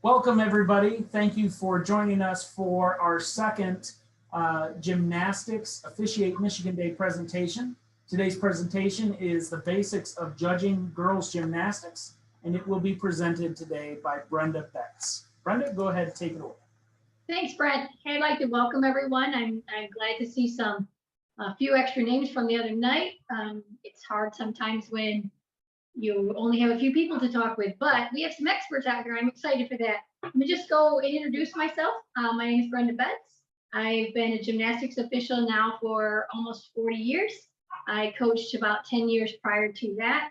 Welcome, everybody. Thank you for joining us for our second Gymnastics Officiate Michigan Day presentation. Today's presentation is the basics of judging girls gymnastics, and it will be presented today by Brenda Betts. Brenda, go ahead and take it away. Thanks, Brett. Hey, I'd like to welcome everyone. I'm glad to see a few extra names from the other night. It's hard sometimes when you only have a few people to talk with, but we have some experts out here. I'm excited for that. Let me just go and introduce myself. My name is Brenda Betts. I've been a gymnastics official now for almost 40 years. I coached about 10 years prior to that,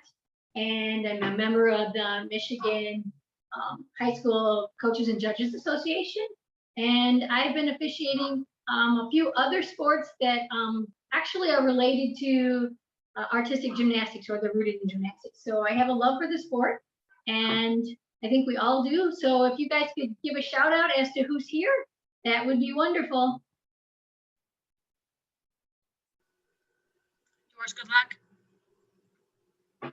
and I'm a member of the Michigan High School Coaches and Judges Association. And I've been officiating a few other sports that actually are related to artistic gymnastics, or they're rooted in gymnastics. So I have a love for the sport, and I think we all do. So if you guys could give a shout out as to who's here, that would be wonderful. George, good luck.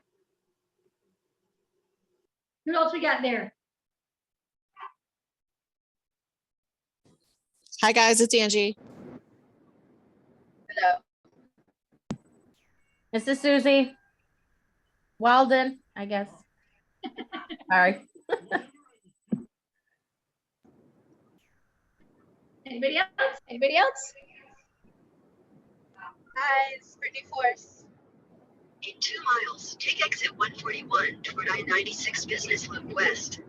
Who else we got there? Hi guys, it's Angie. Hello. This is Susie. Weldon, I guess. Sorry. Anybody else? Anybody else? Hi, it's Brittany Force. In 2 miles, take exit 141 toward I-96 Business Loop West.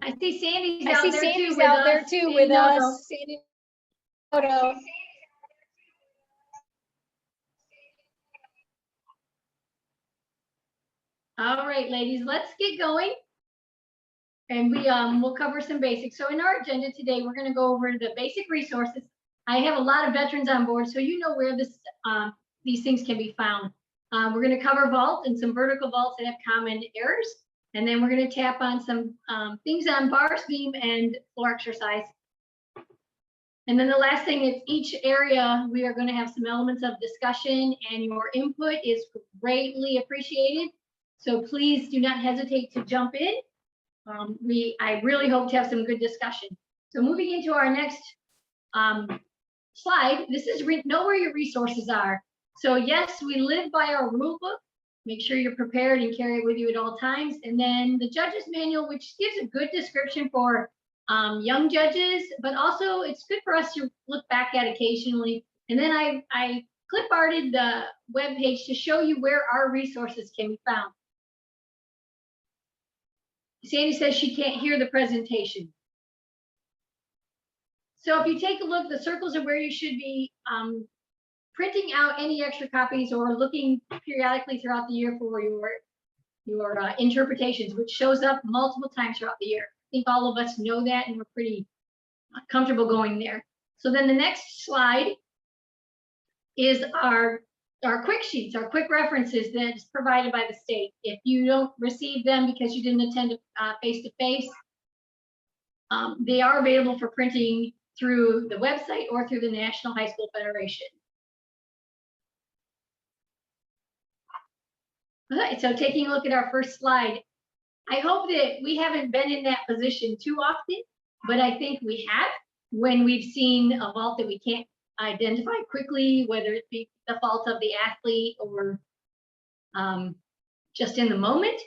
I see Sandy's I out see there Sandy's too out there too with us. Sandy photo. All right, ladies, let's get going. And we'll cover some basics. So in our agenda today, we're going to go over the basic resources. I have a lot of veterans on board, so you know where these things can be found. We're going to cover vault and some vertical vaults that have common errors. And then we're going to tap on some things on bars, beam, and floor exercise. And then the last thing is each area, we are going to have some elements of discussion, and your input is greatly appreciated. So please do not hesitate to jump in. I really hope to have some good discussion. So moving into our next slide, this is know where your resources are. So yes, we live by our rule book. Make sure you're prepared and carry it with you at all times. And then the judge's manual, which gives a good description for young judges, but also it's good for us to look back at occasionally. And then I clip arted the web page to show you where our resources can be found. Sandy says she can't hear the presentation. So if you take a look, the circles are where you should be printing out any extra copies or looking periodically throughout the year for your interpretations, which shows up multiple times throughout the year. I think all of us know that, and we're pretty comfortable going there. So then the next slide is our quick sheets, our quick references that's provided by the state. If you don't receive them because you didn't attend face-to-face, they are available for printing through the website or through the National High School Federation. All right, so taking a look at our first slide, I hope that we haven't been in that position too often, but I think we have when we've seen a vault that we can't identify quickly, whether it be the fault of the athlete or just in the moment.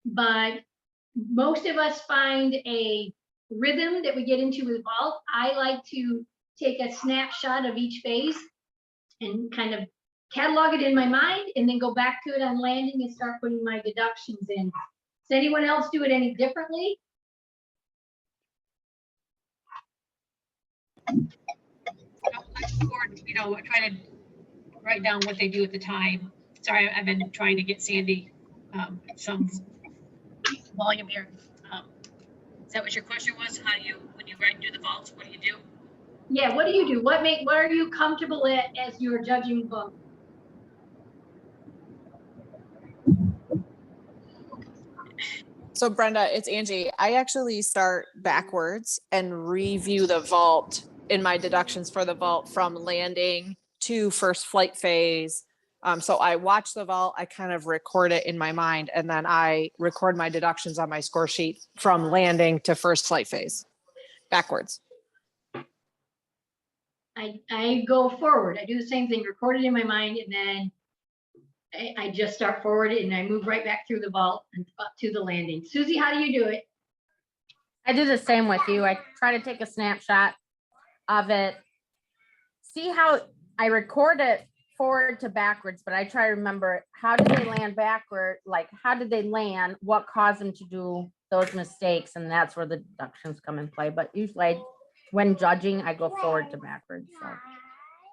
But most of us find a rhythm that we get into with vault. I like to take a snapshot of each phase and kind of catalog it in my mind, and then go back to it on landing and start putting my deductions in. Does anyone else do it any differently? I try to write down what they do at the time. Sorry, I've been trying to get Sandy some volume here. Is that what your question was? How do you, when you do the vaults, what do you do? Yeah, what do you do? What are you comfortable at as you're judging vault? So Brenda, it's Angie. I actually start backwards and review the vault in my deductions for the vault from landing to first flight phase, So I watch the vault, I kind of record it in my mind, and then I record my deductions on my score sheet from landing to first flight phase, backwards. I go forward. I do the same thing, record it in my mind, and then I just start forward and I move right back through the vault and up to the landing. Susie, how do you do it? I do the same with you. I try to take a snapshot of it. See how I record it forward to backwards, but I try to remember how did they land backward? Like, how did they land? What caused them to do those mistakes? And that's where the deductions come in play. But usually when judging, I go forward to backwards. So.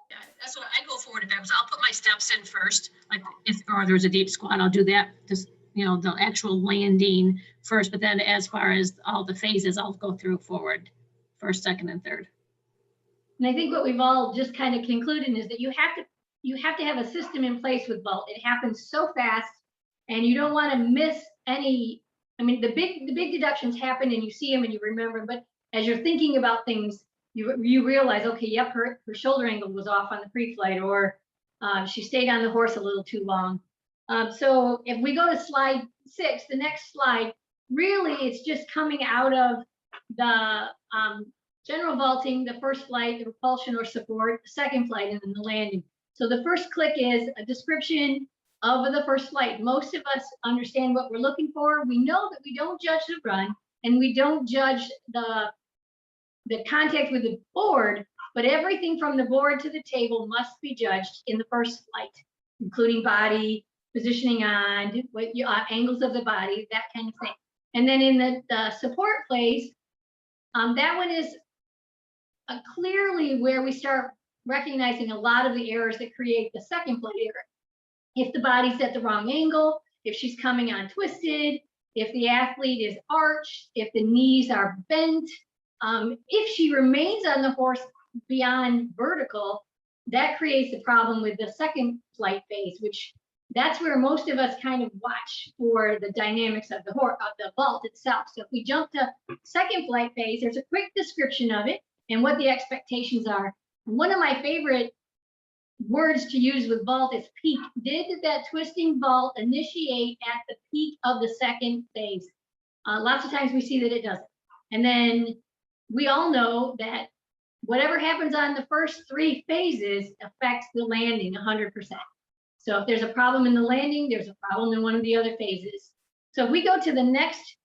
Yeah, that's what I go forward to backwards. I'll put my steps in first, like if or there's a deep squat, I'll do that. Just, you know, the actual landing first, but then as far as all the phases, I'll go through forward, first, second, and third. And I think what we've all just kind of concluded is that you have to have a system in place with vault. It happens so fast, and you don't want to miss any. I mean, the big deductions happen, and you see them and you remember. But as you're thinking about things, you realize, okay, yep, her shoulder angle was off on the pre-flight, or she stayed on the horse a little too long. So if we go to slide 6, the next slide, really it's just coming out of the general vaulting, the first flight, the repulsion or support, the second flight, and then the landing. So the first click is a description of the first flight. Most of us understand what we're looking for. We know that we don't judge the run and we don't judge the contact with the board, but everything from the board to the table must be judged in the first flight, including body, positioning on, what angles of the body, that kind of thing. And then in the support phase, that one is clearly where we start recognizing a lot of the errors that create the second flight error. If the body's at the wrong angle, if she's coming on twisted, if the athlete is arched, if the knees are bent, if she remains on the horse beyond vertical, that creates a problem with the second flight phase, which that's where most of us kind of watch for the dynamics of the horse, of the vault itself. So if we jump to second flight phase, there's a quick description of it and what the expectations are. And one of my favorite words to use with vault is peak. Did that twisting vault initiate at the peak of the second phase? Lots of times we see that it doesn't. And then we all know that whatever happens on the first 3 phases affects the landing 100%. So if there's a problem in the landing, there's a problem in one of the other phases. So if we go to the next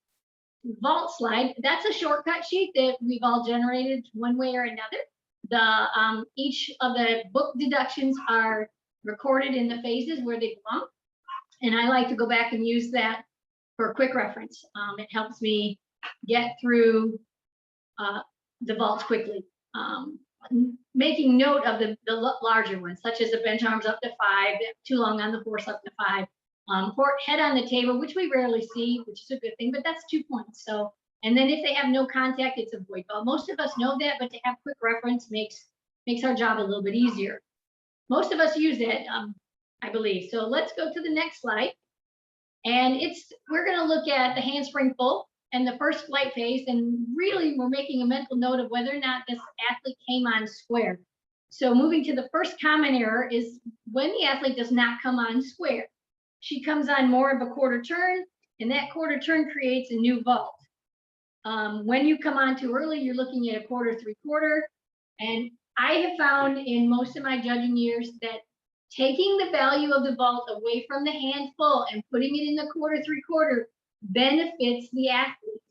vault slide, that's a shortcut sheet that we've all generated one way or another. Each of the book deductions are recorded in the phases where they belong. And I like to go back and use that for quick reference. It helps me get through the vaults quickly. Making note of the larger ones, such as the bench arms up to 5, too long on the horse up to 5, head on the table, which we rarely see, which is a good thing, but that's 2 points. So, and then if they have no contact, it's a void ball. Most of us know that, but to have quick reference makes our job a little bit easier. Most of us use it, I believe. So let's go to the next slide. And we're going to look at the handspring pull and the first flight phase, and really we're making a mental note of whether or not this athlete came on square. So moving to the first common error is when the athlete does not come on square. She comes on more of a quarter turn, and that quarter turn creates a new vault. When you come on too early, you're looking at a quarter, 3/4. And I have found in most of my judging years that taking the value of the vault away from the hand full and putting it in the quarter, 3/4 benefits the athlete.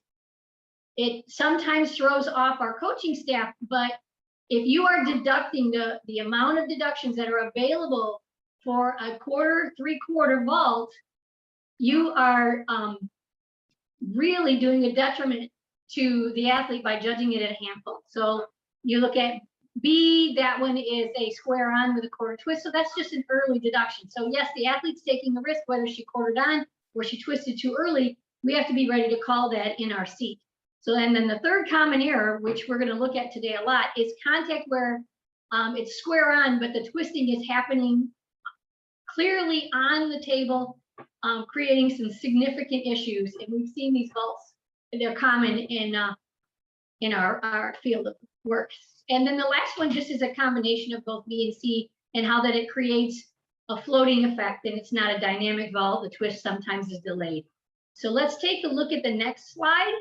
It sometimes throws off our coaching staff, but if you are deducting the amount of deductions that are available for a quarter, 3/4 vault, you are really doing a detriment to the athlete by judging it at a handful. So you look at B, that one is a square on with a quarter twist. So that's just an early deduction. So yes, the athlete's taking a risk, whether she quartered on or she twisted too early. We have to be ready to call that in our seat. So and then the third common error, which we're going to look at today a lot, is contact where it's square on, but the twisting is happening clearly on the table, creating some significant issues. And we've seen these vaults; they're common in our field of work. And then the last one just is a combination of both B and C, and how that it creates a floating effect and it's not a dynamic vault. The twist sometimes is delayed. So let's take a look at the next slide.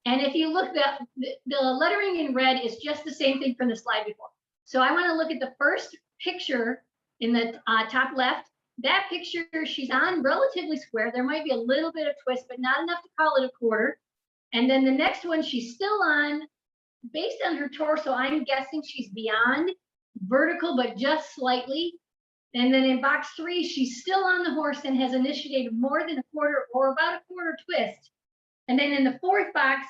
And if you look, the lettering in red is just the same thing from the slide before. So I want to look at the first picture in the top left. That picture, she's on relatively square. There might be a little bit of twist, but not enough to call it a quarter. And then the next one, she's still on, based on her torso, I'm guessing she's beyond vertical, but just slightly. And then in box 3, she's still on the horse and has initiated more than a quarter or about a quarter twist. And then in the fourth box,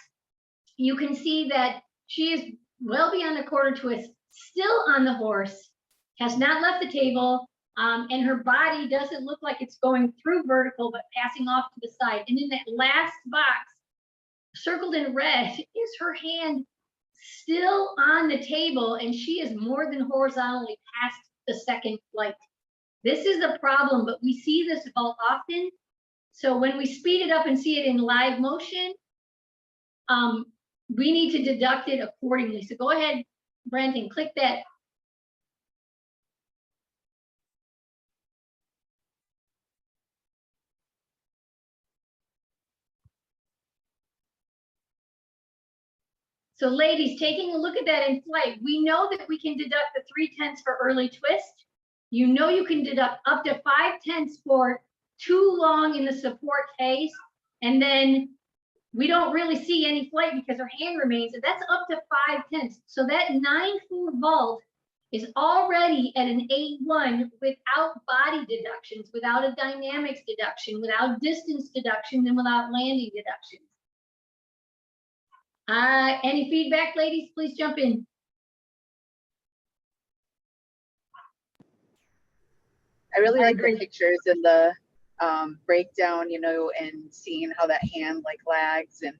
you can see that she is well beyond a quarter twist, still on the horse, has not left the table, and her body doesn't look like it's going through vertical, but passing off to the side. And in that last box, circled in red, is her hand still on the table, and she is more than horizontally past the second flight. This is a problem, but we see this vault often. So when we speed it up and see it in live motion, we need to deduct it accordingly. So go ahead, Brent, and click that. So ladies, taking a look at that in flight, we know that we can deduct the 3/10 for early twist. You know you can deduct up to 5/10 for too long in the support phase. And then we don't really see any flight because her hand remains, and that's up to 5/10. So that 9/4 vault is already at an 8/1 without body deductions, without a dynamics deduction, without distance deduction, and without landing deductions. Any feedback, ladies? Please jump in. I really like the pictures and the breakdown, you know, and seeing how that hand like lags, and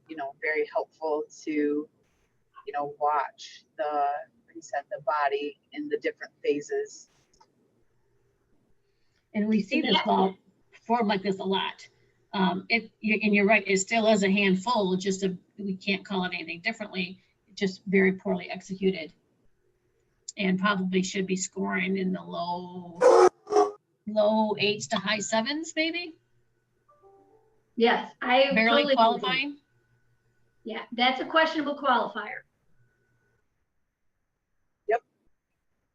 you know, very helpful to, you know, watch the, like you said, the body in the different phases. And we see this vault form like this a lot. And you're right, it still is a handful, just we can't call it anything differently, just very poorly executed. And probably should be scoring in the low 8s to high 7s, maybe. Yes, I Barely totally qualifying. agree. Yeah, that's a questionable qualifier. Yep.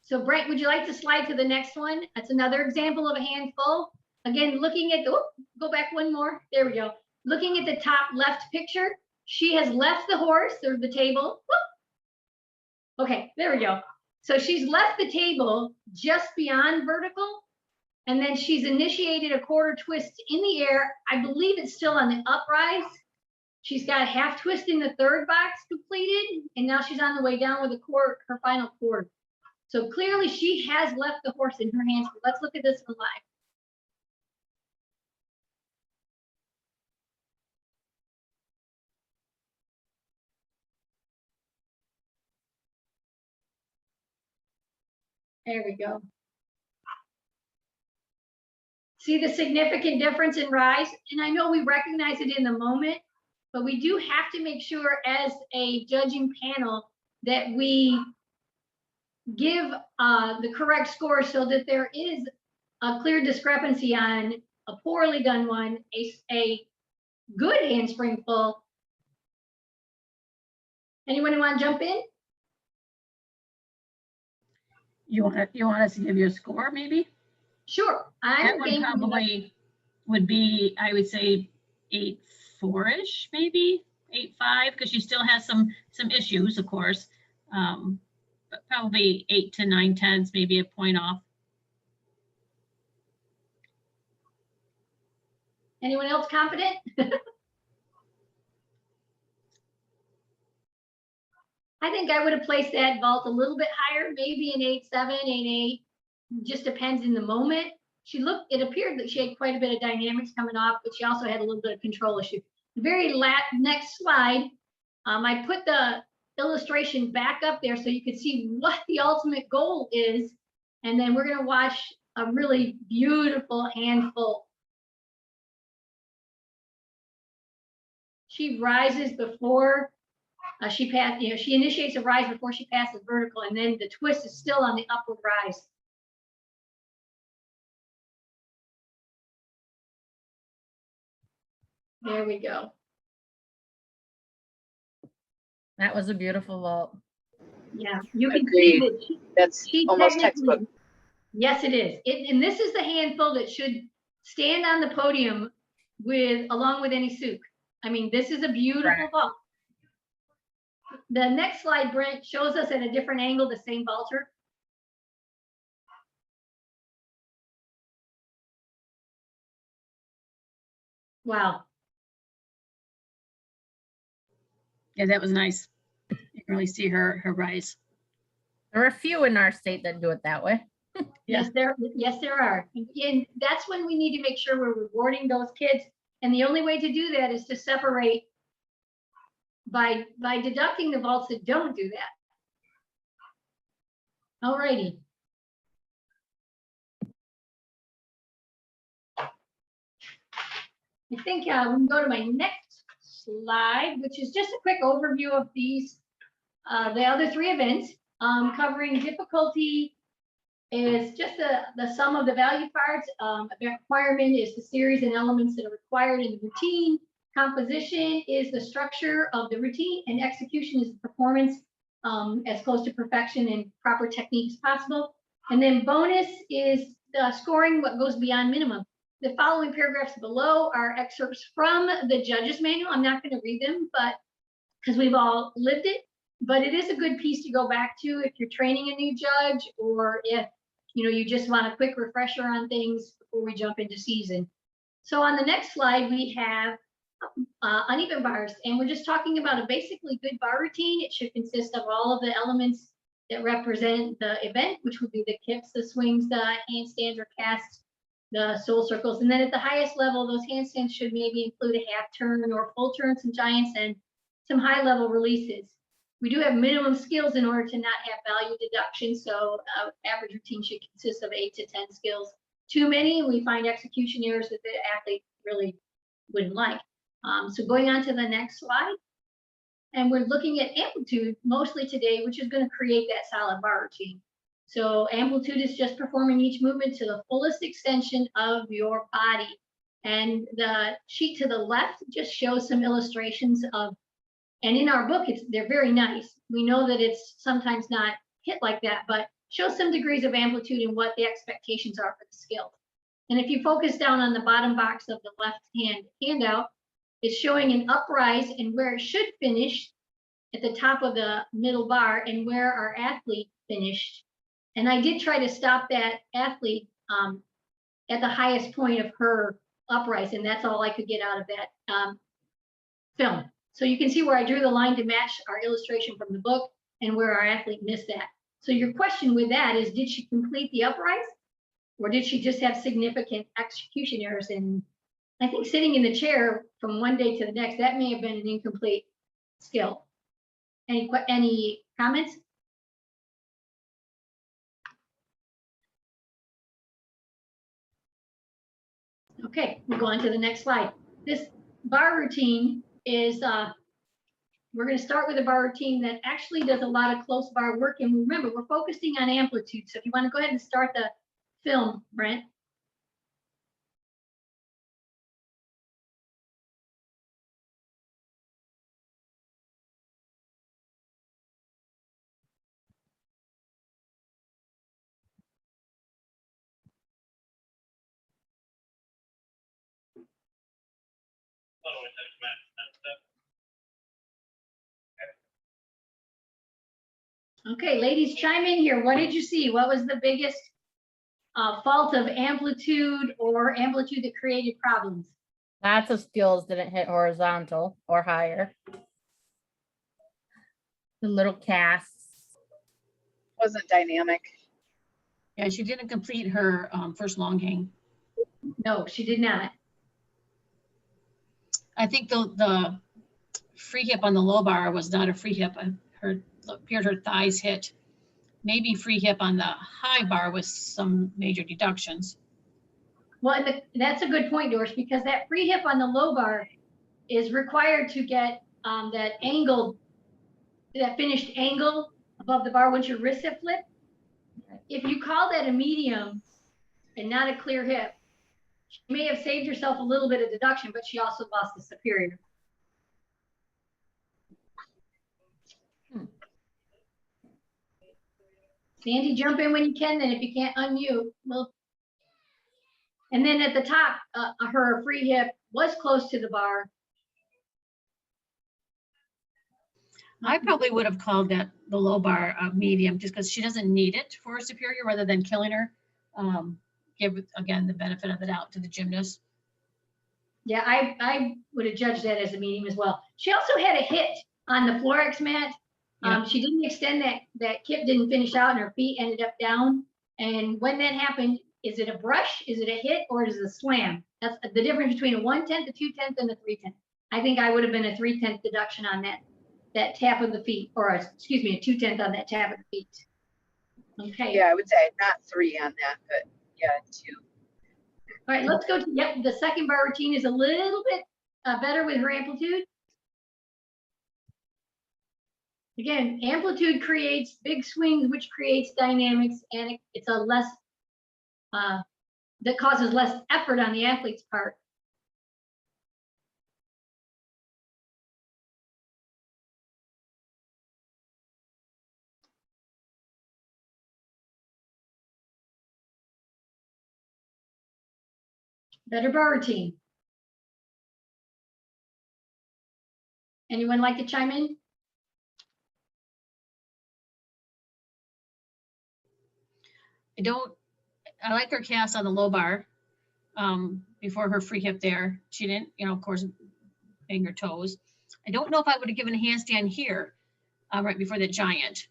So Brent, would you like to slide to the next one? That's another example of a handful. Again, looking at the, go back one more. There we go. Looking at the top left picture, she has left the horse or the table. Whoop. Okay, there we go. So she's left the table just beyond vertical, and then she's initiated a quarter twist in the air. I believe it's still on the uprise. She's got a half twist in the third box completed, and now she's on the way down with a quarter, her final quarter. So clearly she has left the horse in her hands. Let's look at this one live. There we go. See the significant difference in rise? And I know we recognize it in the moment, but we do have to make sure as a judging panel that we give the correct score so that there is a clear discrepancy on a poorly done one, a good handspring pull. Anyone who want to jump in? You want us to give you a score, maybe? Sure. That one probably would be, I would say 8.4-ish, maybe 8.5, because she still has some issues, of course. But probably 8 to 9/10, maybe a point off. Anyone else confident? I think I would have placed that vault a little bit higher, maybe an 8.7, 8.8. Just depends in the moment. It appeared that she had quite a bit of dynamics coming off, but she also had a little bit of control issue. The very next slide, I put the illustration back up there so you could see what the ultimate goal is. And then we're going to watch a really beautiful handful. She rises before She passed, she initiates a rise before she passes vertical, and then the twist is still on the upward rise. There we go. That was a beautiful vault. Yeah, you can see Agreed. that That's she almost technically- textbook. Yes, it is. And this is the handful that should stand on the podium along with any souk. I mean, this is a beautiful Right. vault. The next slide, Brent, shows us at a different angle the same vaulter. Wow. Yeah, that was nice. You can really see her rise. There are a few in our state that do it that way. Yes, there are. And that's when we need to make sure we're rewarding those kids. And the only way to do that is to separate by deducting the vaults that don't do that. All righty. I think we can go to my next slide, which is just a quick overview of these, the other three events, covering difficulty is just the sum of the value parts. The requirement is the series and elements that are required in the routine. Composition is the structure of the routine, and execution is the performance as close to perfection and proper technique as possible. And then bonus is the scoring what goes beyond minimum. The following paragraphs below are excerpts from the judge's manual. I'm not going to read them, but because we've all lived it, but it is a good piece to go back to if you're training a new judge, or if you just want a quick refresher on things before we jump into season. So on the next slide, we have uneven bars, and we're just talking about a basically good bar routine. It should consist of all of the elements that represent the event, which would be the kicks, the swings, the handstands or casts, the soul circles. And then at the highest level, those handstands should maybe include a half turn or full turn, some giants, and some high level releases. We do have minimum skills in order to not have value deduction. So average routine should consist of 8 to 10 skills. Too many, we find execution errors that the athlete really wouldn't like. So going on to the next slide. And we're looking at amplitude mostly today, which is going to create that solid bar routine. So amplitude is just performing each movement to the fullest extension of your body. And the sheet to the left just shows some illustrations of, and in our book, they're very nice. We know that it's sometimes not hit like that, but shows some degrees of amplitude and what the expectations are for the skill. And if you focus down on the bottom box of the left hand handout, it's showing an uprise and where it should finish at the top of the middle bar and where our athlete finished. And I did try to stop that athlete at the highest point of her uprise, and that's all I could get out of that film. So you can see where I drew the line to match our illustration from the book and where our athlete missed that. So your question with that is, did she complete the uprise, or did she just have significant execution errors? And I think sitting in the chair from one day to the next, that may have been an incomplete skill. Any comments? Okay, we'll go on to the next slide. This bar routine is, we're going to start with a bar routine that actually does a lot of close bar work. And remember, we're focusing on amplitude. So if you want to go ahead and start the film, Brent. Okay, ladies, chime in here. What did you see? What was the biggest fault of amplitude or amplitude that created problems? Lots of skills didn't hit horizontal or higher. The little casts. Wasn't dynamic. Yeah, she didn't complete her first long hang. No, she did not. I think the free hip on the low bar was not a free hip. Appeared her thighs hit. Maybe free hip on the high bar with some major deductions. Well, that's a good point, Doris, because that free hip on the low bar is required to get that angled that finished angle above the bar once your wrists have flipped. If you call that a medium and not a clear hip, she may have saved herself a little bit of deduction, but she also lost the superior. Sandy, jump in when you can, then if you can't unmute, well. And then at the top, her free hip was close to the bar. I probably would have called that the low bar medium, just because she doesn't need it for a superior rather than killing her. Give, again, the benefit of the doubt to the gymnast. Yeah, I would have judged that as a medium as well. She also had a hit on the Florex mat. Yeah. She didn't extend that kip didn't finish out and her feet ended up down. And when that happened, is it a brush, is it a hit, or is it a slam? That's the difference between a 1/10, a 2/10, and a 3/10. I think I would have been a 3/10 deduction on that tap of the feet, or excuse me, a 2/10 on that tap of the feet. Okay. Yeah, I would say not 3 on that, but yeah, 2. All right, let's go to, yep, the second bar routine is a little bit better with her amplitude. Again, amplitude creates big swings, which creates dynamics, and it's a less, that causes less effort on the athlete's part. Better bar routine. Anyone like to chime in? I like her cast on the low bar before her free hip there. She didn't, of course, bang her toes. I don't know if I would have given a handstand here right before the giant.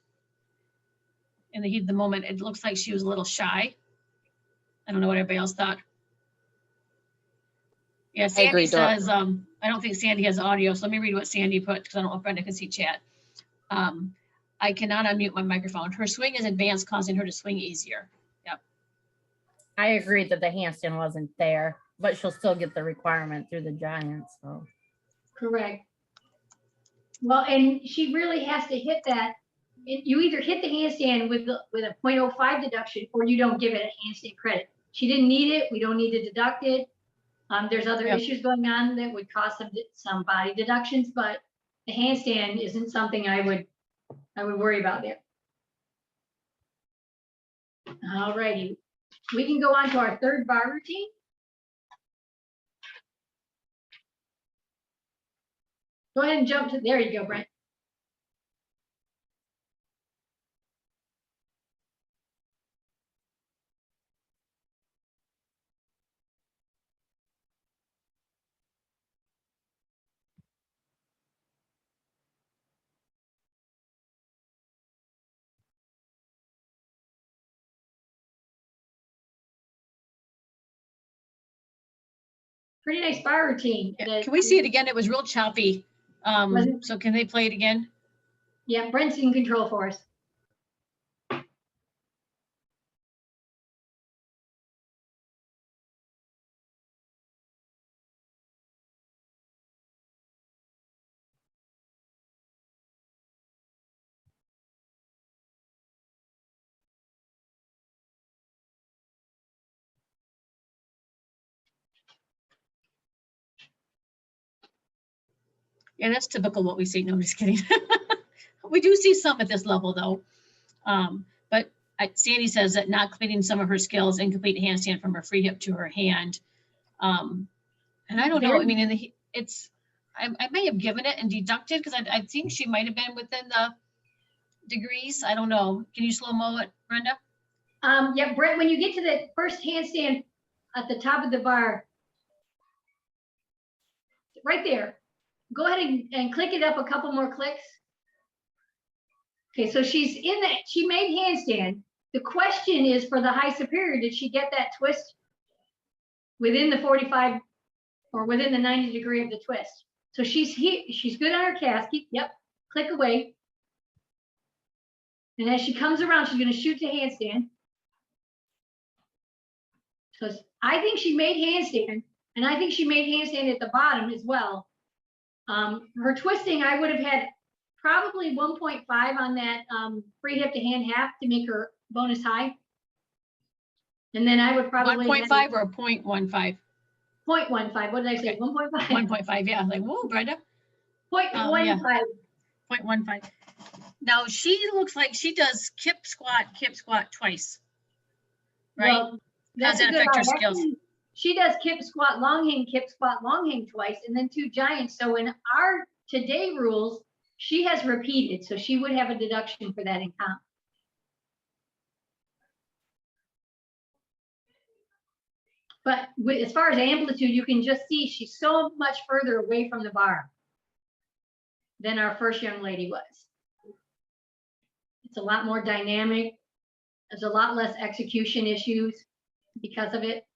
In the heat of the moment, it looks like she was a little shy. I don't know what everybody else thought. Yeah, Sandy agree, Dora. says, I don't think Sandy has audio, so let me read what Sandy put, because I don't know if Brenda can see chat. I cannot unmute my microphone. Her swing is advanced, causing her to swing easier. Yep. I agree that the handstand wasn't there, but she'll still get the requirement through the Giants. So Correct. Well, and she really has to hit that. You either hit the handstand with a 0.05 deduction, or you don't give it a handstand credit. She didn't need it. We don't need to deduct it. There's other issues going on that would cause some body deductions, but the handstand isn't something I would worry about there. All righty. We can go on to our third bar routine. Go ahead and jump to, there you go, Brent. Pretty nice bar routine. Yeah. Can we see it again? It was real choppy. So can they play it again? Yeah, Brent's in control for us. Yeah, that's typical what we see. No, I'm just kidding. We do see some at this level though. But Sandy says that not completing some of her skills, incomplete handstand from her free hip to her hand. And I don't know, I mean, I may have given it and deducted, because I think she might have been within the degrees. I don't know. Can you slow-mo it, Brenda? Yeah, Brent, when you get to the first handstand at the top of the bar, right there, go ahead and click it up a couple more clicks. Okay, so she's in that, she made handstand. The question is for the high superior, did she get that twist within the 45 or within the 90 degree of the twist? So she's good on her cast. Yep, click away. And as she comes around, she's going to shoot to handstand. So I think she made handstand, and I think she made handstand at the bottom as well. Her twisting, I would have had probably 1.5 on that free hip to hand half to make her bonus high. And then I would probably 1.5 or 0.15? 0.15. What did I say? 1.5. 1.5, yeah, like, whoa, Brenda. 0.15. Yeah. 0.15. Now she looks like she does kip squat twice. Right? Well, that's How's that a good affect her eye. skills? Actually, she does kip squat, long hang twice, and then 2 giants. So in our today rules, she has repeated, so she would have a deduction for that in comp. But as far as amplitude, you can just see she's so much further away from the bar than our first young lady was. It's a lot more dynamic. There's a lot less execution issues because of it.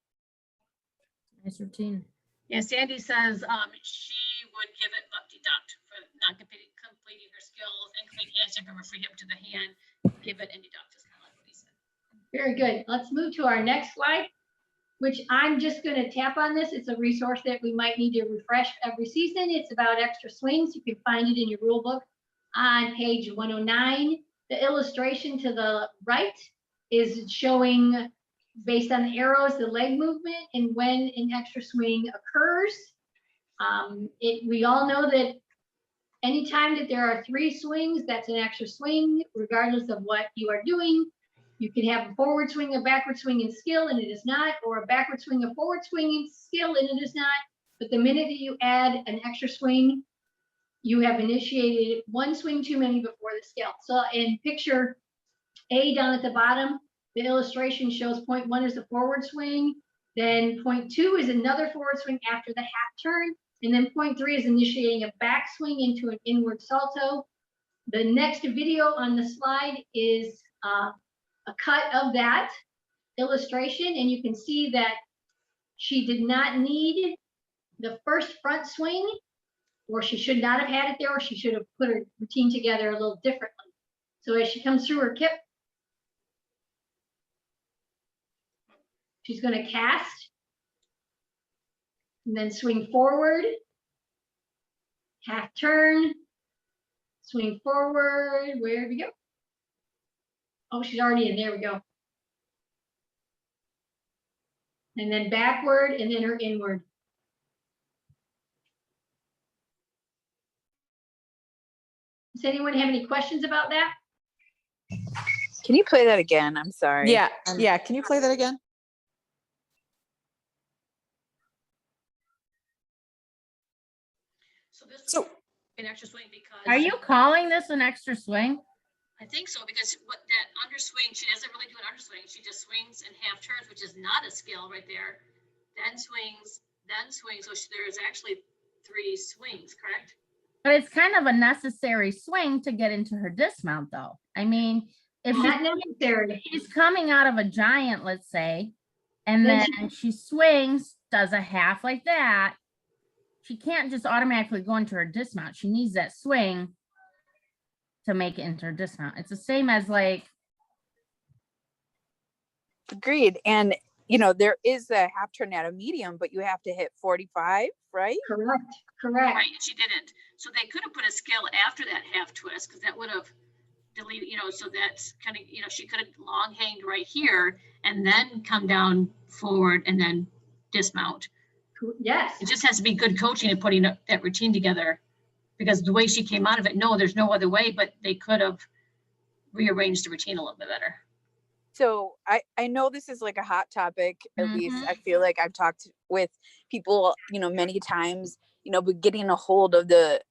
Nice routine. Yeah, Sandy says she would give it up deduct for not completing her skills and complete handstand from a free hip to the hand. Give it and deduct, just kind of like what he said. Very good. Let's move to our next slide, which I'm just going to tap on this. It's a resource that we might need to refresh every season. It's about extra swings. You can find it in your rule book on page 109. The illustration to the right is showing, based on the arrows, the leg movement and when an extra swing occurs. We all know that anytime that there are 3 swings, that's an extra swing, regardless of what you are doing. You can have a forward swing, a backward swing in skill, and it is not, or a backward swing, a forward swing in skill, and it is not. But the minute that you add an extra swing, you have initiated 1 swing too many before the skill. So in picture A down at the bottom, the illustration shows 0.1 is the forward swing, then 0.2 is another forward swing after the half turn, and then 0.3 is initiating a back swing into an inward salto. The next video on the slide is a cut of that illustration, and you can see that she did not need the first front swing, or she should not have had it there, or she should have put her routine together a little differently. So as she comes through her kip, she's going to cast and then swing forward, half turn, swing forward. Where do we go? Oh, she's already in. There we go. And then backward, and then her inward. Does anyone have any questions about that? Can you play that again? I'm sorry. Yeah, yeah. Can you play that again? So this So- is an extra swing because. Are you calling this an extra swing? I think so, because what that underswing, she doesn't really do an underswing. She just swings and half turns, which is not a skill right there. Then swings, then swings. So there's actually 3 swings, correct? But it's kind of a necessary swing to get into her dismount, though. I mean, if Not necessary. she's coming out of a giant, let's say, and Then then she swings, does a half like that, she can't just automatically go into her dismount. She needs that swing to make it into her dismount. It's the same as like, Agreed. And you know, there is a half turn at a medium, but you have to hit 45, right? Correct. Right, and she didn't. So they could have put a skill after that half twist, because that would have deleted, so that's kind of, she could have long hanged right here and then come down forward and then dismount. Yes. It just has to be good coaching and putting that routine together, because the way she came out of it, no, there's no other way, but they could have rearranged the routine a little bit better. So I know this is like a hot topic, at least Mhm. I feel like I've talked with people, many times, but getting a hold of the,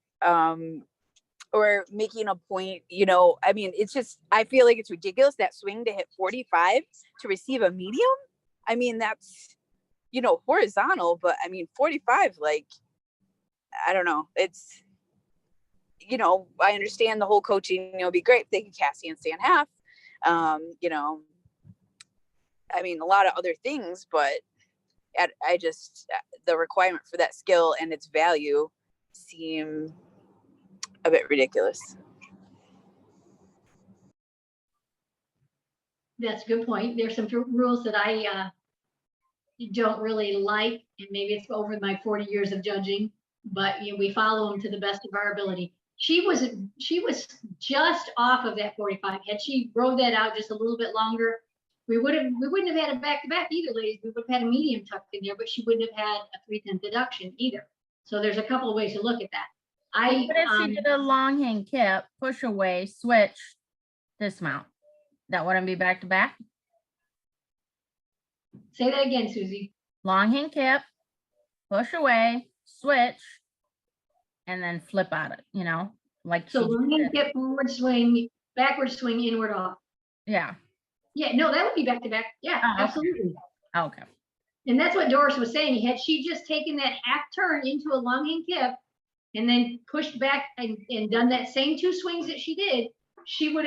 or making a point, I mean, it's just, I feel like it's ridiculous that swing to hit 45 to receive a medium. I mean, that's, horizontal, but I mean, 45, like, I don't know. It's, I understand the whole coaching, it'd be great if they could cast handstand half, I mean, a lot of other things, but I just, the requirement for that skill and its value seem a bit ridiculous. That's a good point. There's some rules that I don't really like, and maybe it's over my 40 years of judging, but we follow them to the best of our ability. she was just off of that 45. Had she rode that out just a little bit longer, we wouldn't have had a back-to-back either, ladies. We would have had a medium tucked in there, but she wouldn't have had a 3/10 deduction either. So there's a couple of ways to look at that. What if she did a long hang kip, push away, switch, dismount? That wouldn't be back to back? Say that again, Susie. Long hang kip, push away, switch, and then flip out it, you know, like So she long hang did. kip, forward swing, backward swing, inward off. Yeah. Yeah, no, that would be back to back. Yeah, Oh, okay. absolutely. Okay. And that's what Doris was saying. Had she just taken that half turn into a long hang kip and then pushed back and done that same 2 swings that she did, she would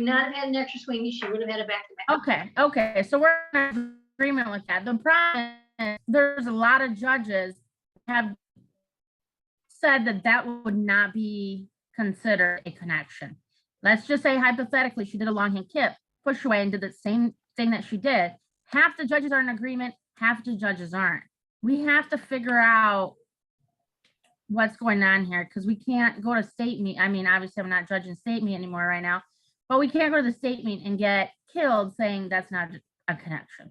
not have had an extra swing. She would have had a back to back. Okay. Okay. So we're in agreement with that. The problem is there's a lot of judges have said that that would not be considered a connection. Let's just say hypothetically, she did a long hand kip, push away, and did the same thing that she did. Half the judges are in agreement, half the judges aren't. We have to figure out what's going on here, because we can't go to state meet. I mean, obviously I'm not judging state meet anymore right now, but we can't go to the state meet and get killed saying that's not a connection.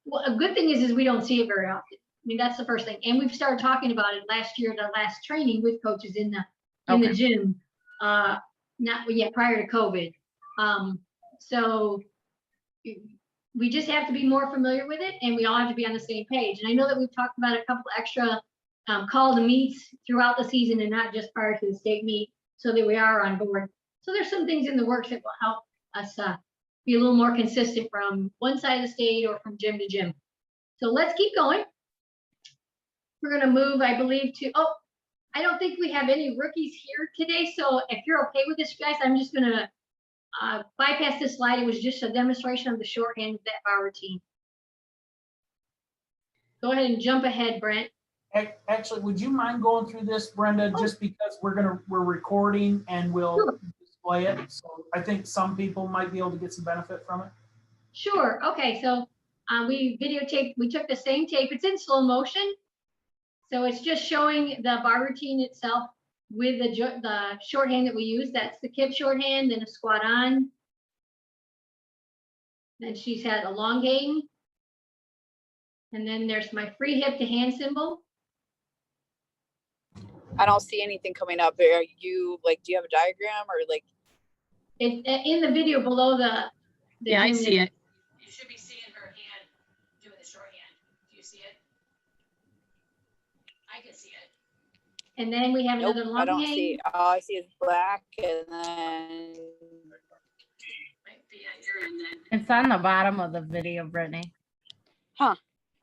Well, a good thing is we don't see it very often. I mean, that's the first thing. And we've started talking about it last year at our last training with coaches in the gym, prior to COVID. So we just have to be more familiar with it, and we all have to be on the same page. And I know that we've talked about a couple extra call to meets throughout the season and not just prior to the state meet, so that we are on board. So there's some things in the works that will help us be a little more consistent from one side of the state or from gym to gym. So let's keep going. We're going to move, I believe, to, I don't think we have any rookies here today. So if you're okay with this, guys, I'm just going to bypass this slide. It was just a demonstration of the shorthand of that bar routine. Go ahead and jump ahead, Brent. Actually, would you mind going through this, Brenda, just because we're recording and we'll display it. So I think some people might be able to get some benefit from it. Sure. Okay. So we took the same tape. It's in slow motion. So it's just showing the bar routine itself with the shorthand that we use. That's the kip shorthand, then a squat on. Then she's had a long hang. And then there's my free hip to hand symbol. I don't see anything coming up. Are you do you have a diagram or like? It's in the video below the Yeah, I see it. You should be seeing her hand doing the shorthand. Do you see it? I can see it. And then we have Nope, another long I don't hang. see. All I see is black, and then Might be at your end then. It's on the bottom of the video, Brittany.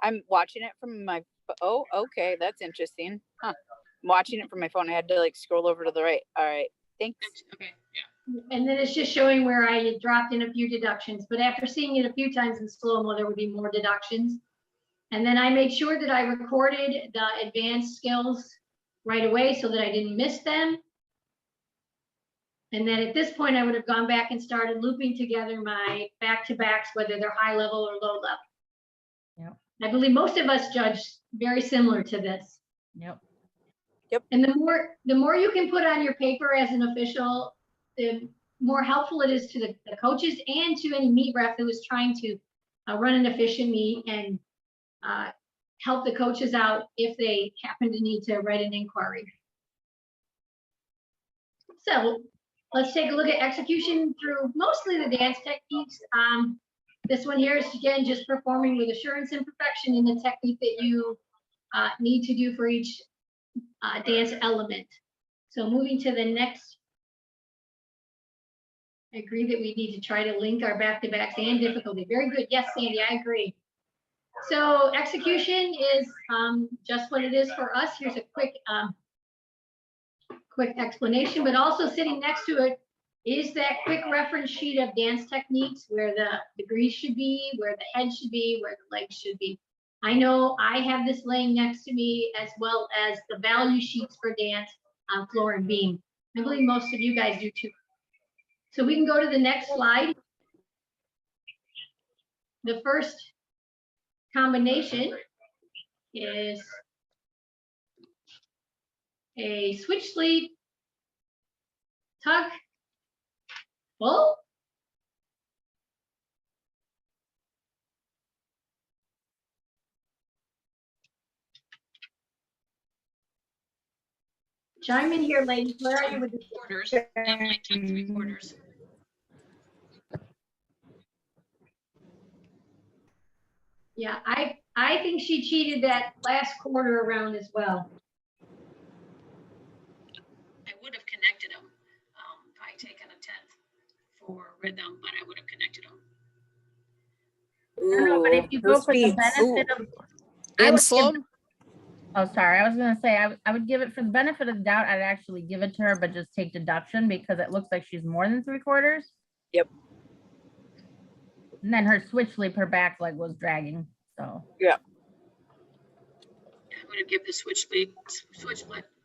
I'm watching it from my. Oh, okay, that's interesting. Huh. I'm watching it from my phone. I had to scroll over to the right. All right, thanks. Okay, yeah. And then it's just showing where I had dropped in a few deductions, but after seeing it a few times in slow-mo, there would be more deductions. And then I made sure that I recorded the advanced skills right away so that I didn't miss them. And then at this point, I would have gone back and started looping together my back-to-backs, whether they're high level or low level. Yep. I believe most of us judge very similar to this. Yep. And the more you can put on your paper as an official, the more helpful it is to the coaches and to any meet ref who is trying to run an efficient meet and help the coaches out if they happen to need to write an inquiry. So let's take a look at execution through mostly the dance techniques. This one here is, again, just performing with assurance and perfection in the technique that you need to do for each dance element. So moving to the next, I agree that we need to try to link our back-to-backs and difficulty. Very good. Yes, Sandy, I agree. So execution is just what it is for us. Here's a quick explanation, but also sitting next to it is that quick reference sheet of dance techniques where the degrees should be, where the head should be, where the legs should be. I know I have this laying next to me, as well as the value sheets for dance on floor and beam. I believe most of you guys do too. So we can go to the next slide. The first combination is a switch sleeve tuck, pull. Chime in here, ladies. Where are you with the Quarters, not like 3/4. Yeah, I think she cheated that last quarter around as well. I would have connected them, probably taken a 10th for rhythm, but I would have connected them. I don't know, but if you go those for the speeds. benefit of, I In would slow, give, oh, sorry, I was gonna say, I would give it for the benefit of the doubt, I'd actually give it to her, but just take deduction because it looks like she's more than 3/4. Yep. And then her switch leap, her back leg was dragging, so. Yeah. I would have given the switch split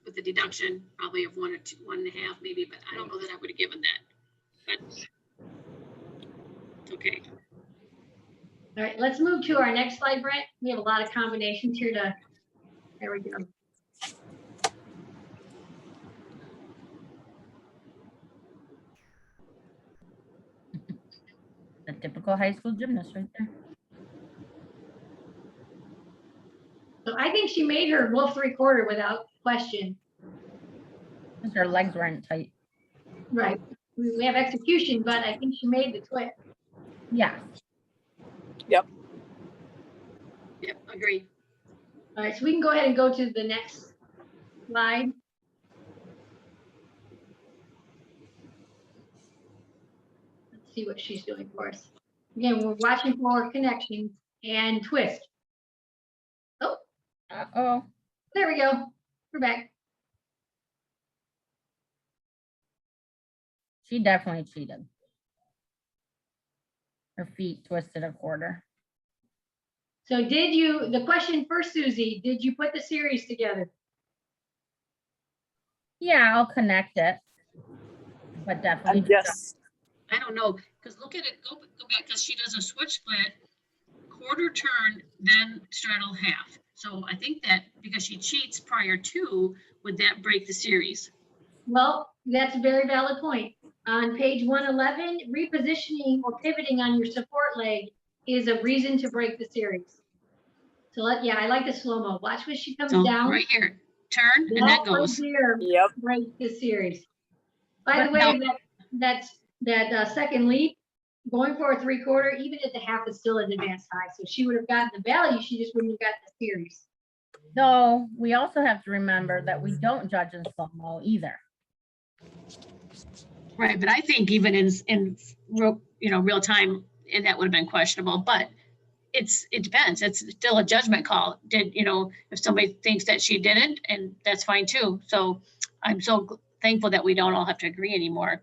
with the deduction, probably of 1 or 2, 1.5 maybe, but I don't know that I would have given that. But it's okay. All right, let's move to our next slide, Brent. We have a lot of combinations here to, there we go. The typical high school gymnast right there. So I think she made her wolf 3/4 without question. Because her legs weren't tight. Right. We have execution, but I think she made the twist. Yeah. Yep, agree. All right, so we can go ahead and go to the next slide. Let's see what she's doing for us. Again, we're watching for connections and twist. Oh, Uh-oh. there we go. We're back. She definitely cheated. Her feet twisted a quarter. So the question first, Susie, did you put the series together? Yeah, I'll connect it. But definitely. I'm just, I don't know, because look at it, go back, because she does a switch split, quarter turn, then straddle half. So I think that because she cheats prior to, would that break the series? Well, that's a very valid point. On page 111, repositioning or pivoting on your support leg is a reason to break the series. So yeah, I like the slow-mo. Watch when she comes So down. right here, turn, and that goes. Here, yep. break the series. By the way, that second leap, going for a 3/4, even at the half is still an advanced high. So she would have gotten the value, she just wouldn't have gotten the series. Though we also have to remember that we don't judge in slow-mo either. Right, but I think even in real time, and that would have been questionable, but it depends. It's still a judgment call. If somebody thinks that she didn't, and that's fine too. So I'm so thankful that we don't all have to agree anymore.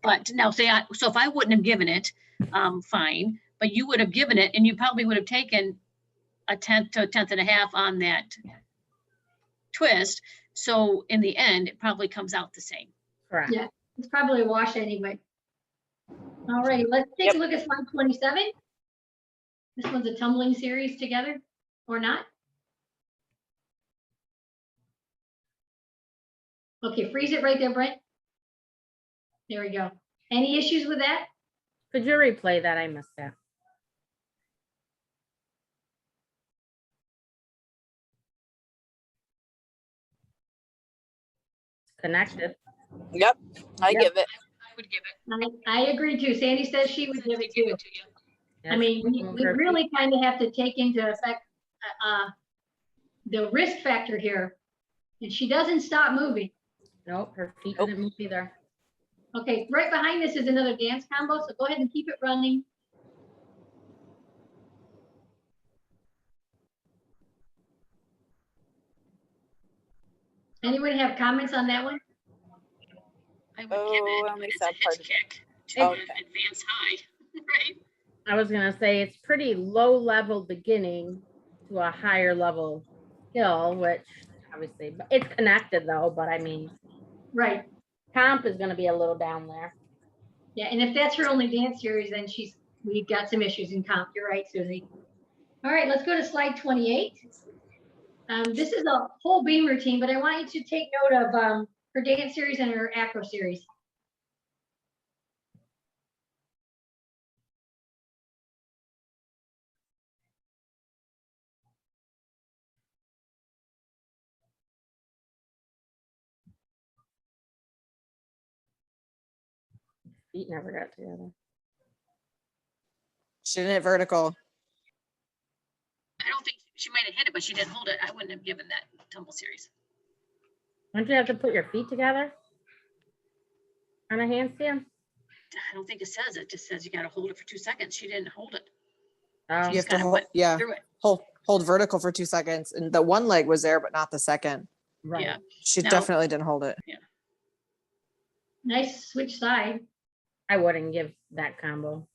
But now so if I wouldn't have given it, fine, but you would have given it and you probably would have taken a 1/10 to a 1/10.5 on that twist. So in the end, it probably comes out the same. Correct. Yeah, it's probably a wash anyway. All right, let's take a look at slide 27. This one's a tumbling series together, or not? Okay, freeze it right there, Brent. There we go. Any issues with that? Could you replay that? I missed that. Connected. Yep. I Yep. give it. I would give it. I agree too. Sandy says she would give it Give too. it to you. I mean, we really kind of have to take into effect the risk factor here. And she doesn't stop moving. Nope, her feet didn't move either. Okay, right behind this is another dance combo, so go ahead and keep it running. Anyone have comments on that one? I would give it, only it's saw a part hitch of kick to Okay. an advanced high, right? I was gonna say it's pretty low level beginning to a higher level skill, which obviously, but it's connected though, but I mean, Right. comp is gonna be a little down there. Yeah, and if that's her only dance series, then we've got some issues in comp. You're right, Susie. All right, let's go to slide 28. This is a whole beam routine, but I want you to take note of her dance series and her acro series. feet never got together. She didn't hit vertical. I don't think she might have hit it, but she didn't hold it. I wouldn't have given that tumble series. Don't you have to put your feet together on a handstand? I don't think it says, it just says you gotta hold it for 2 seconds. She didn't hold it. Oh, She You just have to kind of hold, went yeah, through it. hold vertical for 2 seconds. And the one leg was there, but not the second. right. Yeah. She No. definitely didn't hold it. Nice switch side. I wouldn't give that combo.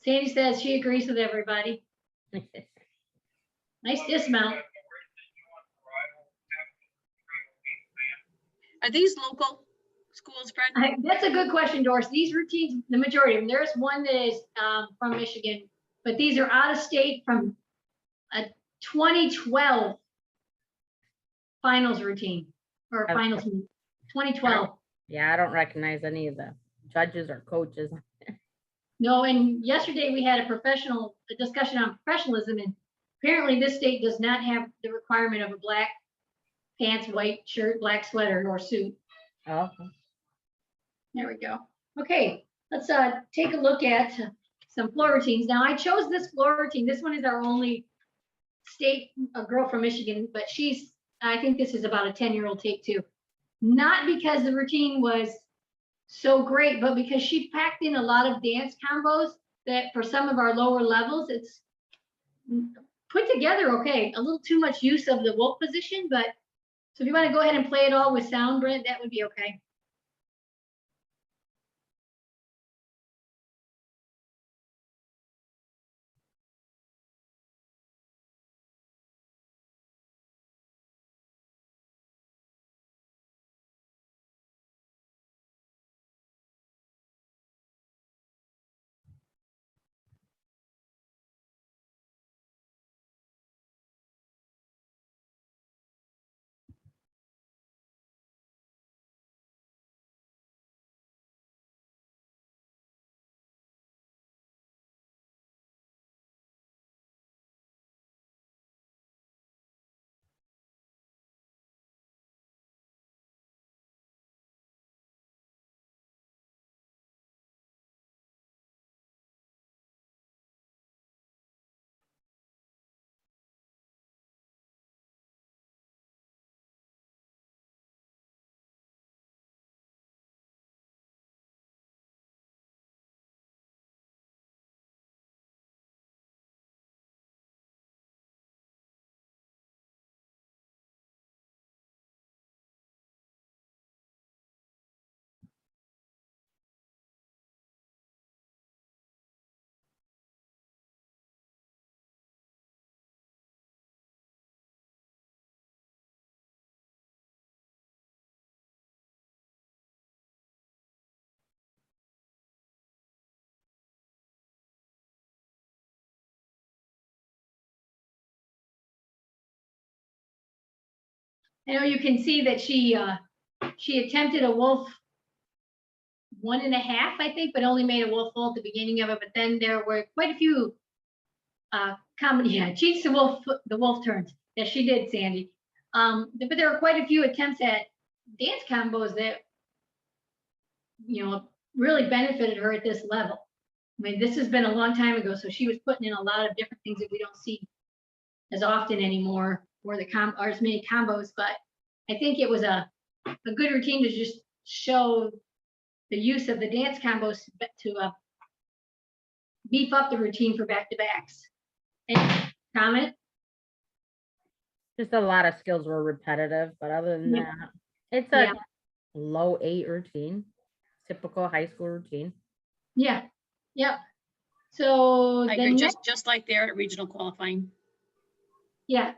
Sandy says she agrees with everybody. Nice dismount. Are these local schools, Fred? That's a good question, Doris. These routines, the majority of them, there's one that is from Michigan, but these are out of state from a 2012 finals routine or Okay. finals 2012. Yeah, I don't recognize any of the judges or coaches. No, and yesterday we had a discussion on professionalism, and apparently this state does not have the requirement of a black pants, white shirt, black sweater, or suit. Oh, There we go. Okay, let's take a look at some floor routines. Now I chose this floor routine. This one is our only state, a girl from Michigan, but I think this is about a 10-year-old take too. Not because the routine was so great, but because she packed in a lot of dance combos that for some of our lower levels, it's put together okay. A little too much use of the wolf position, but so if you want to go ahead and play it all with sound, Brent, that would be okay. I know you can see that she attempted a wolf 1.5, I think, but only made a wolf full at the beginning of it. But then there were quite a few cheats the wolf turns. Yes, she did, Sandy. But there were quite a few attempts at dance combos that really benefited her at this level. I mean, this has been a long time ago, so she was putting in a lot of different things that we don't see as often anymore, or as many combos. But I think it was a good routine to just show the use of the dance combos to beef up the routine for back-to-backs. Any comment? just a lot of skills were repetitive, but other than Yep. that, it's a Yeah. low 8 routine, typical high school routine. Yeah. Yep. So I the agree, next, just like there at regional qualifying. yeah,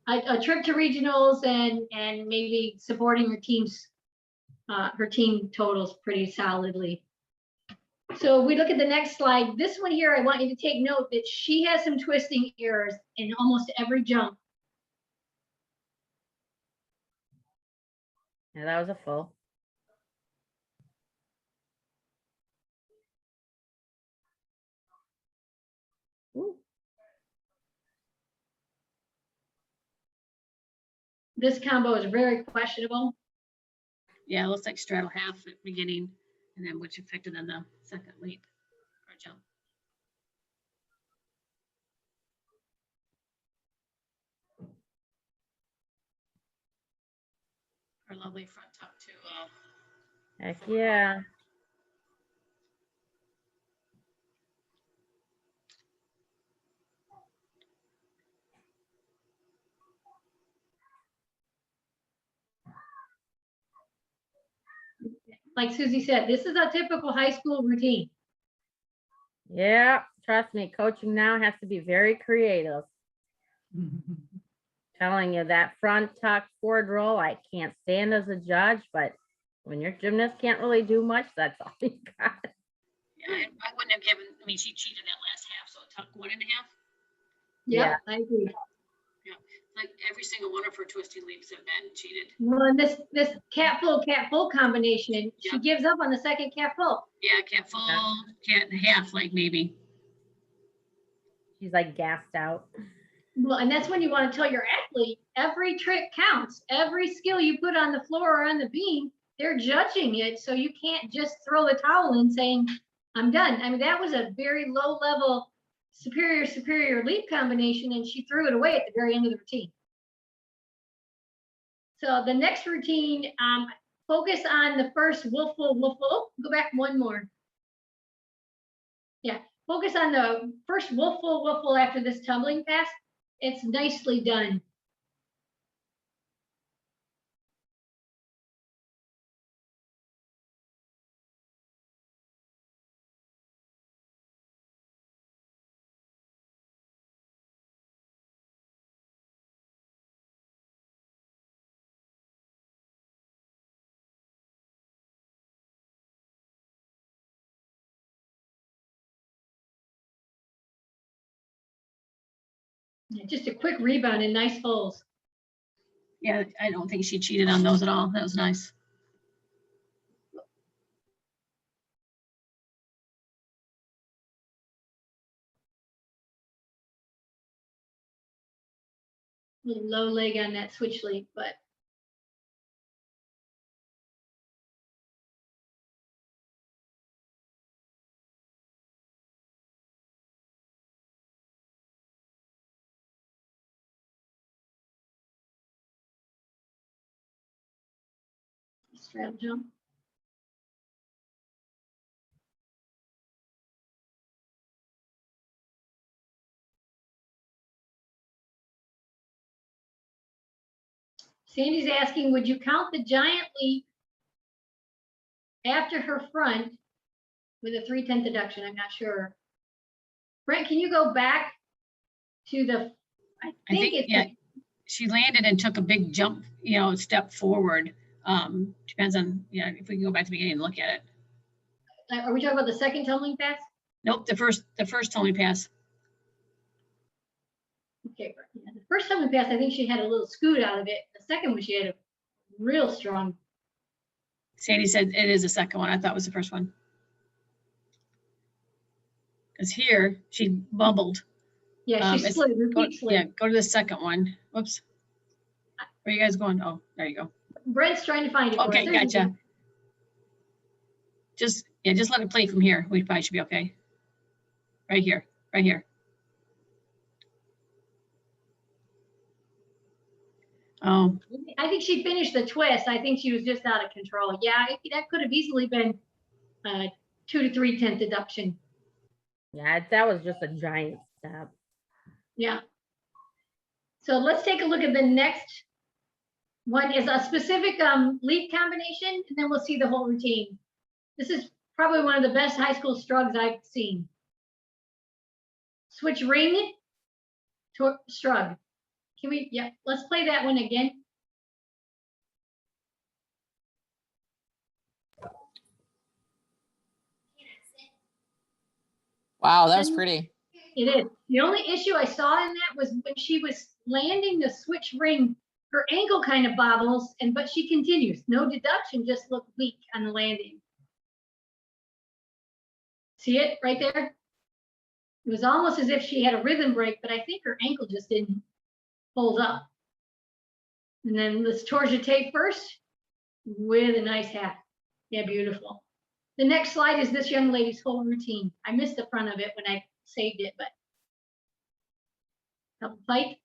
a trip to regionals and maybe supporting her team totals pretty solidly. So we look at the next slide. This one here, I want you to take note that she has some twisting errors in almost every jump. Yeah, that was a full. Ooh. This combo is very questionable. Yeah, it looks like straddle half at beginning, and then which affected on the second leap or jump. Her lovely front tuck to Heck yeah. Like Susie said, this is a typical high school routine. Yeah, trust me, coaching now has to be very creative. Telling you that front tuck forward roll, I can't stand as a judge, but when your gymnast can't really do much, that's all you got. yeah, I wouldn't have given, I mean, she cheated that last half, so tuck 1.5. Yeah, I agree. Like every single one of her twisting leaps have been cheated. Well, and this cat full combination, she Yep. gives up on the second cat full. Yeah, cat full, cat and a half, like maybe. She's like gassed out. Well, and that's when you want to tell your athlete every trick counts. Every skill you put on the floor or on the beam, they're judging it. So you can't just throw the towel in saying, I'm done. I mean, that was a very low level superior leap combination, and she threw it away at the very end of the routine. So the next routine, focus on the first woofle. Go back one more. Yeah, focus on the first woofle after this tumbling pass. It's nicely done. Yeah, just a quick rebound and nice holes. Yeah, I don't think she cheated on those at all. That was nice. Little low leg on that switch leap, but straddle jump. Sandy's asking, would you count the giant leap after her front with a 3/10 deduction? I'm not sure. Brent, can you go back to the, I think it's, yeah, she landed and took a big jump, step forward. Depends on, if we can go back to the beginning and look at it. are we talking about the second tumbling pass? Nope, the first tumbling pass. Okay, yeah, the first tumbling pass, I think she had a little scoot out of it. The second one, she had a real strong. Sandy said it is the second one. I thought it was the first one. Because here she bubbled. Yeah, she slid, repeat slid. Yeah, go to the second one. Whoops. Where are you guys going? Oh, there you go. Brent's trying to find it. Okay, gotcha. Just let it play from here. We probably should be okay. Right here, right here. Oh. I think she finished the twist. I think she was just out of control. Yeah, that could have easily been 2 to 3/10 deduction. Yeah, that was just a giant step. Yeah. So let's take a look at the next one. Is a specific leap combination, and then we'll see the whole routine. This is probably one of the best high school strugs I've seen. Switch ring to strug. Can we, yeah, let's play that one again. Wow, that was pretty. It is. The only issue I saw in that was when she was landing the switch ring, her ankle kind of bobbles, but she continues. No deduction, just looked weak on the landing. See it right there? It was almost as if she had a rhythm break, but I think her ankle just didn't hold up. And then let's torsion tape first. with a nice hat. Yeah, beautiful. The next slide is this young lady's whole routine. I missed the front of it when I saved it, but couple fight.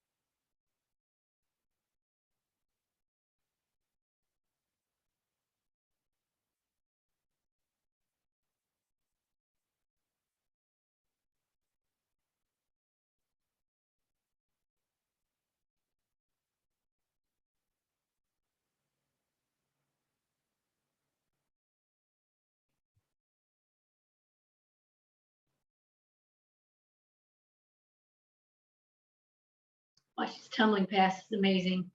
Watch this tumbling pass, it's amazing.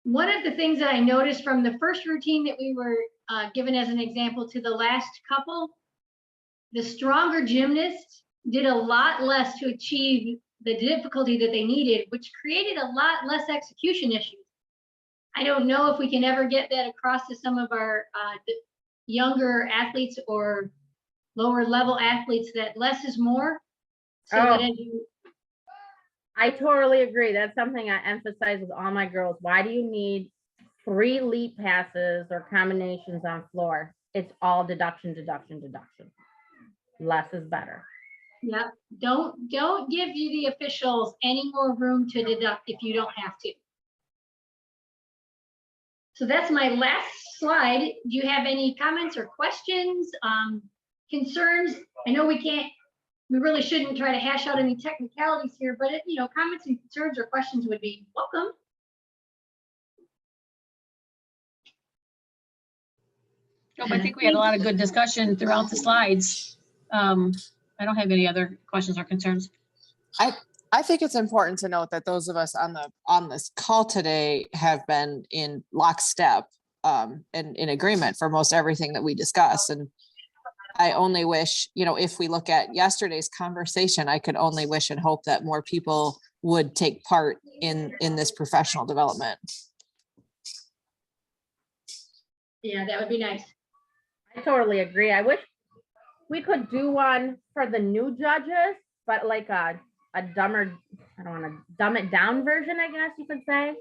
One of the things that I noticed from the first routine that we were given as an example to the last couple, the stronger gymnasts did a lot less to achieve the difficulty that they needed, which created a lot less execution issues. I don't know if we can ever get that across to some of our younger athletes or lower level athletes, that less is more. So that as you, I totally agree. That's something I emphasize with all my girls. Why do you need 3 leap passes or combinations on floor? It's all deduction, deduction, deduction. Less is better. yeah, don't give you the officials any more room to deduct if you don't have to. So that's my last slide. Do you have any comments or questions, concerns? I know we really shouldn't try to hash out any technicalities here, but comments and concerns or questions would be welcome. No, I think we had a lot of good discussion throughout the slides. I don't have any other questions or concerns. I think it's important to note that those of us on this call today have been in lockstep and in agreement for most everything that we discuss. And I only wish, if we look at yesterday's conversation, I could only wish and hope that more people would take part in this professional development. Yeah, that would be nice. I totally agree. I wish we could do one for the new judges, but like a dumber, I don't want to dumb it down version, I guess you could say,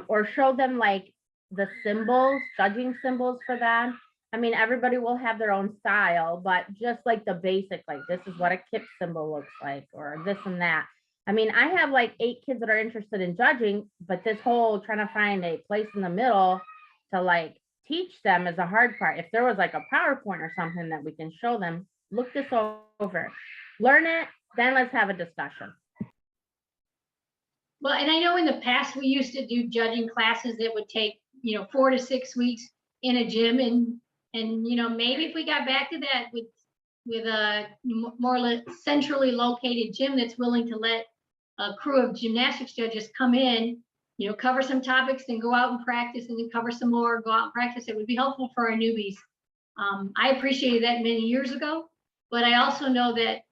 or show them like the symbols, judging symbols for them. I mean, everybody will have their own style, but just like the basic, like this is what a kip symbol looks like, or this and that. I mean, I have like 8 kids that are interested in judging, but this whole trying to find a place in the middle to like teach them is a hard part. If there was like a PowerPoint or something that we can show them, look this over, learn it, then let's have a discussion. Well, and I know in the past we used to do judging classes that would take 4 to 6 weeks in a gym, and maybe if we got back to that with a more centrally located gym that's willing to let a crew of gymnastics judges come in, cover some topics, then go out and practice, and then cover some more, go out and practice, it would be helpful for our newbies. I appreciated that many years ago, but I also know that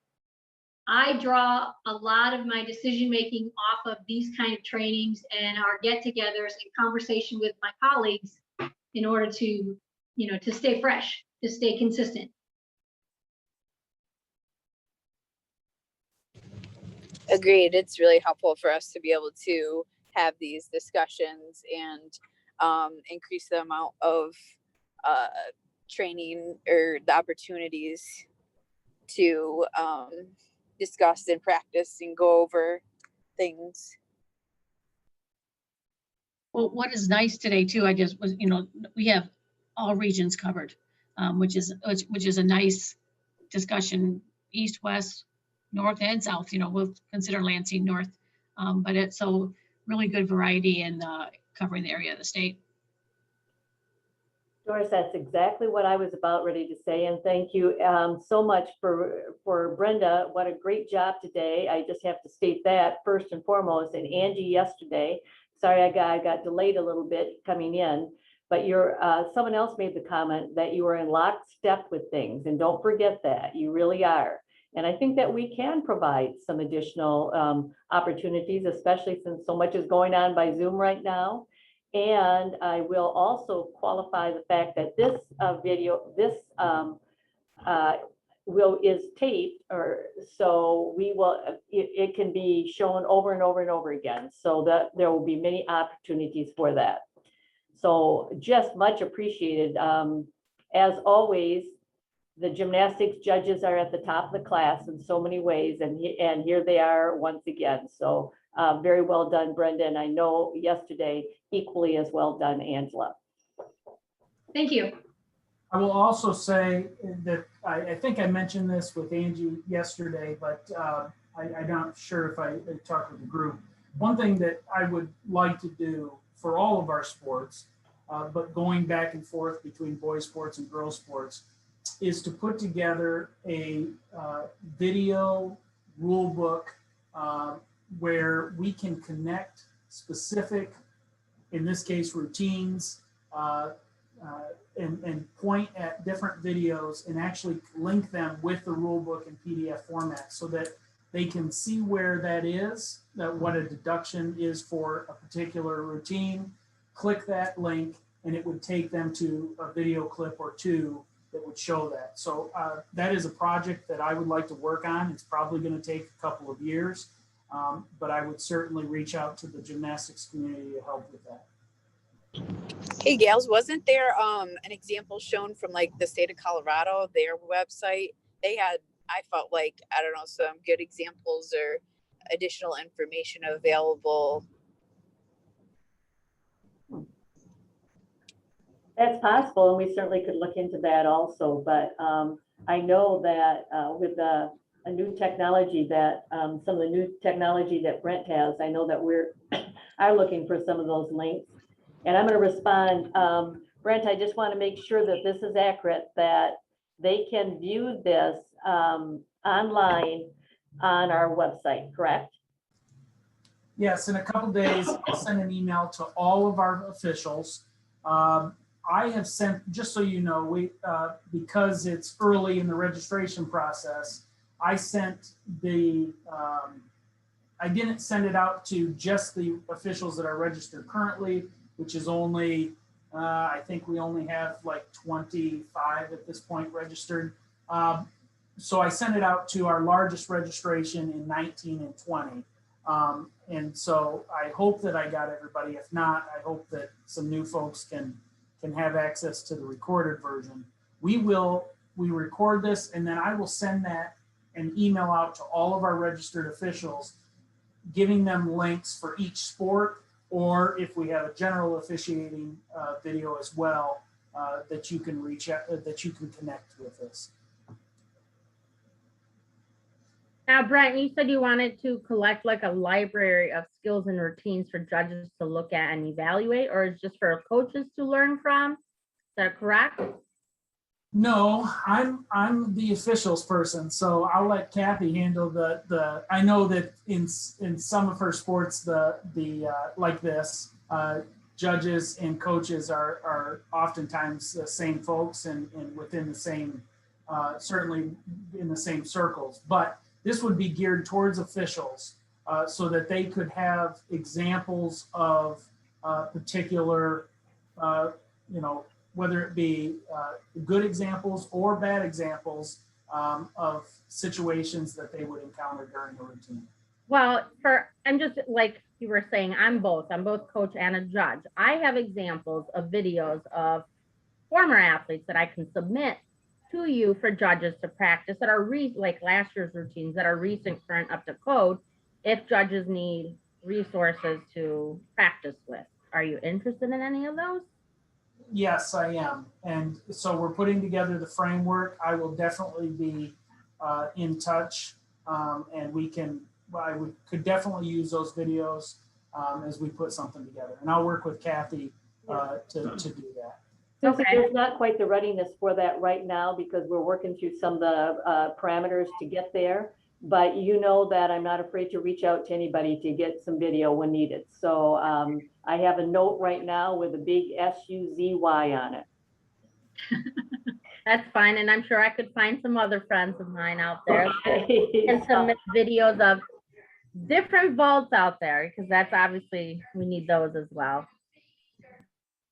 I draw a lot of my decision-making off of these kind of trainings and our get-togethers and conversation with my colleagues in order to, to stay fresh, to stay consistent. Agreed. It's really helpful for us to be able to have these discussions and increase the amount of training or the opportunities to discuss and practice and go over things. Well, what is nice today too, I just was, we have all regions covered, which is a nice discussion, east, west, north, and south. We'll consider Lansing north, but it's so really good variety in covering the area of the state. Doris, that's exactly what I was about ready to say, and thank you so much for Brenda. What a great job today. I just have to state that first and foremost, and Angie yesterday. Sorry, I got delayed a little bit coming in, but someone else made the comment that you are in lockstep with things, and don't forget that, you really are. And I think that we can provide some additional opportunities, especially since so much is going on by Zoom right now. And I will also qualify the fact that this video, is taped, or so we will, it can be shown over and over and over again, so that there will be many opportunities for that. So just much appreciated. As always, the gymnastics judges are at the top of the class in so many ways, and here they are once again. So very well done, Brenda, and I know yesterday equally as well done, Angela. Thank you. I will also say that I think I mentioned this with Angie yesterday, but I'm not sure if I talked with the group. One thing that I would like to do for all of our sports, but going back and forth between boys sports and girls sports, is to put together a video rule book where we can connect specific, in this case, routines, and point at different videos and actually link them with the rule book in PDF format so that they can see where that is, that what a deduction is for a particular routine, click that link, and it would take them to a video clip or two that would show that. So that is a project that I would like to work on. It's probably going to take a couple of years, but I would certainly reach out to the gymnastics community to help with that. Hey gals, wasn't there an example shown from like the state of Colorado, their website? They had, I felt like, I don't know, some good examples or additional information available. That's possible, and we certainly could look into that also. But I know that with a new technology that some of the new technology that Brent has, I know that we're are looking for some of those links. And I'm going to respond, Brent, I just want to make sure that this is accurate, that they can view this online on our website, correct? Yes, in a couple days, I'll send an email to all of our officials. I have sent, just so you know, because it's early in the registration process, I sent I didn't send it out to just the officials that are registered currently, which is only, I think we only have like 25 at this point registered. So I sent it out to our largest registration in 19 and 20. And so I hope that I got everybody. If not, I hope that some new folks can have access to the recorded version. We record this, and then I will send that an email out to all of our registered officials, giving them links for each sport, or if we have a general officiating video as well, that you can reach out, that you can connect with us. Now, Brent, you said you wanted to collect like a library of skills and routines for judges to look at and evaluate, or is just for coaches to learn from? Is that correct? No, I'm the officials person, so I'll let Kathy handle the. I know that in some of her sports, like this, judges and coaches are oftentimes the same folks and within the same, certainly in the same circles. But this would be geared towards officials, so that they could have examples of particular, whether it be good examples or bad examples of situations that they would encounter during a routine. Well, I'm just like you were saying, I'm both coach and a judge. I have examples of videos of former athletes that I can submit to you for judges to practice that are like last year's routines that are recent, current, up to code, if judges need resources to practice with. Are you interested in any of those? Yes, I am. And so we're putting together the framework. I will definitely be in touch, and could definitely use those videos as we put something together. And I'll work with Kathy to do that. Susie, Okay. there's not quite the readiness for that right now because we're working through some of the parameters to get there. But you know that I'm not afraid to reach out to anybody to get some video when needed. So I have a note right now with a big SUZY on it. That's fine. And I'm sure I could find some other friends of mine out there Okay, and some videos of different vaults out there, because that's obviously, we need those as well.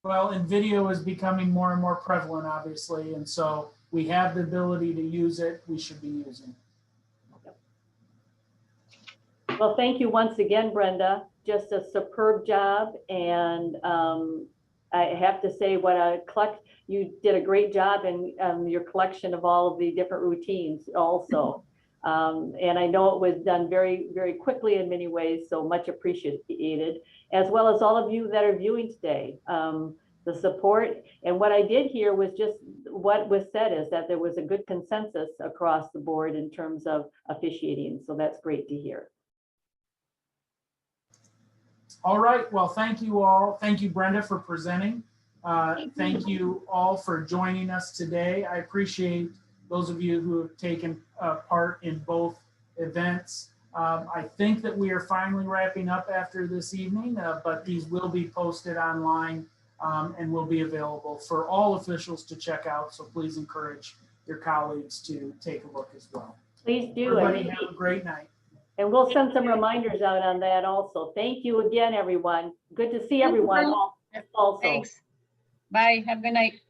Well, and video is becoming more and more prevalent, obviously, and so we have the ability to use it. We should be using it. Well, thank you once again, Brenda. Just a superb job. And I have to say, you did a great job in your collection of all of the different routines also. And I know it was done very, very quickly in many ways, so much appreciated, as well as all of you that are viewing today. The support, and what I did hear was just what was said is that there was a good consensus across the board in terms of officiating, so that's great to hear. All right, well, thank you all. Thank you, Brenda, for presenting. Thank you all for joining us today. I appreciate those of you who have taken part in both events. I think that we are finally wrapping up after this evening, but these will be posted online and will be available for all officials to check out. So please encourage your colleagues to take a look as well. Please do. Everybody have a great night. And we'll send some reminders out on that also. Thank you again, everyone. Good to see everyone also. Thanks. Bye. Have a good night.